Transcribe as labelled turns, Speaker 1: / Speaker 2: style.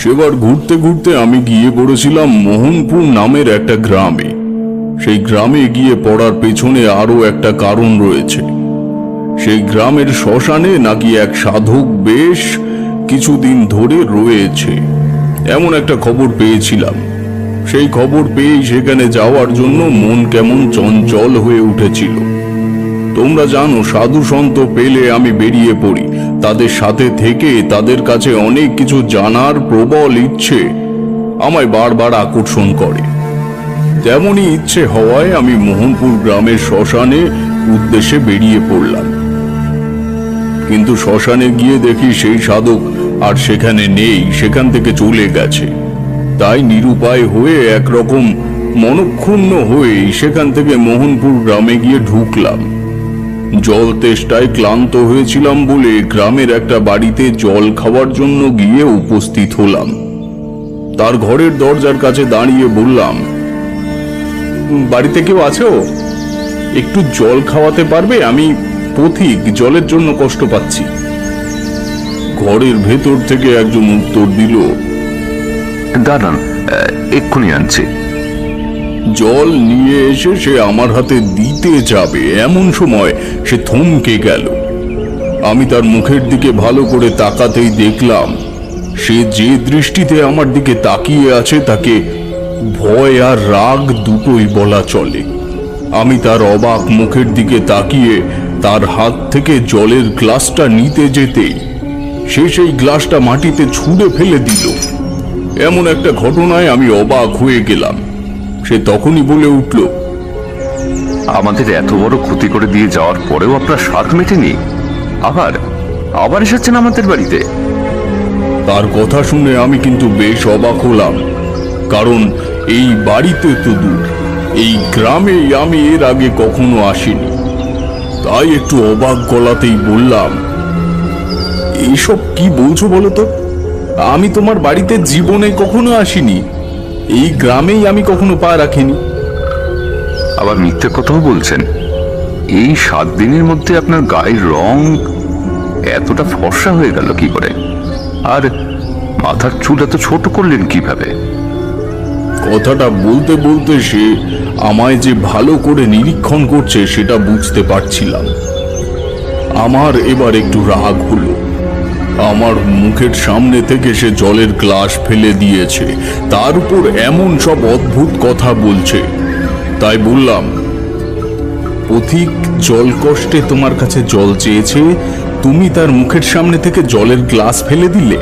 Speaker 1: সেবার ঘুরতে ঘুরতে আমি গিয়ে পড়েছিলাম মোহনপুর নামের একটা গ্রামে। সেই গ্রামে গিয়ে পড়ার পেছনে আরো একটা কারণ রয়েছে। সেই গ্রামের শ্মশানে নাকি এক সাধক বেশ কিছুদিন ধরে রয়েছে, এমন একটা খবর পেয়েছিলাম। সেই খবর পেয়েই সেখানে যাওয়ার জন্য মন কেমন চঞ্চল হয়ে উঠেছিল। তোমরা জানো, সাধু সন্ত পেলে আমি বেরিয়ে পড়ি। তাদের সাথে থেকে তাদের কাছে অনেক কিছু জানার প্রবল ইচ্ছে আমায় বারবার আকর্ষণ করে। তেমনই ইচ্ছে হওয়ায় আমি মোহনপুর গ্রামের শ্মশানে উদ্দেশ্যে বেরিয়ে পড়লাম। কিন্তু শ্মশানে গিয়ে দেখি সেই সাধক আর সেখানে নেই, সেখান থেকে চলে গেছে। তাই নিরুপায় হয়ে একরকম মনক্ষুণ্ণ হয়েই সেখান থেকে মোহনপুর গ্রামে গিয়ে ঢুকলাম। জল তেষ্টায় ক্লান্ত হয়েছিলাম বলে গ্রামের একটা বাড়িতে জল খাওয়ার জন্য গিয়ে উপস্থিত হলাম। তার ঘরের দরজার কাছে দাঁড়িয়ে বললাম, বাড়িতে কেউ আছো? একটু জল খাওয়াতে পারবে? আমি পথিক, জলের জন্য কষ্ট পাচ্ছি। ঘরের ভেতর থেকে একজন উত্তর দিল,
Speaker 2: দাঁড়ান, এক্ষুনি আনছি।
Speaker 1: জল নিয়ে এসে সে আমার হাতে দিতে যাবে এমন সময় সে থমকে গেল। আমি তার মুখের দিকে ভালো করে তাকাতেই দেখলাম সে যে দৃষ্টিতে আমার দিকে তাকিয়ে আছে তাকে ভয় আর রাগ দুটোই বলা চলে। আমি তার অবাক মুখের দিকে তাকিয়ে তার হাত থেকে জলের গ্লাসটা নিতে যেতেই সে সেই গ্লাসটা মাটিতে ছুঁড়ে ফেলে দিল। এমন একটা ঘটনায় আমি অবাক হয়ে গেলাম। সে তখনই বলে উঠল,
Speaker 2: আমাদের এত বড় ক্ষতি করে দিয়ে যাওয়ার পরেও আপনার স্বাদ মেটেনি, আবার আবার এসেছেন আমাদের বাড়িতে?
Speaker 1: তার কথা শুনে আমি কিন্তু বেশ অবাক হলাম, কারণ এই বাড়িতে তো দূর, এই গ্রামেই আমি এর আগে কখনো আসিনি। তাই একটু অবাক গলাতেই বললাম, এইসব কি বলছো বলো তো? আমি তোমার বাড়িতে জীবনে কখনো আসিনি, এই গ্রামেই আমি কখনো পা রাখিনি।
Speaker 2: আবার মিথ্যে কথাও বলছেন। এই 7 দিনের মধ্যে আপনার গায়ের রং এতটা ফর্সা হয়ে গেল কি করে? আর মাথার চুল এত ছোট করলেন কিভাবে?
Speaker 1: কথাটা বলতে বলতে সে আমায় যে ভালো করে নিরীক্ষণ করছে সেটা বুঝতে পারছিলাম। আমার এবার একটু রাগ হলো। আমার মুখের সামনে থেকে সে জলের গ্লাস ফেলে দিয়েছে, তার উপর এমন সব অদ্ভুত কথা বলছে। তাই বললাম, পথিক জল কষ্টে তোমার কাছে জল চেয়েছে, তুমি তার মুখের সামনে থেকে জলের গ্লাস ফেলে দিলে?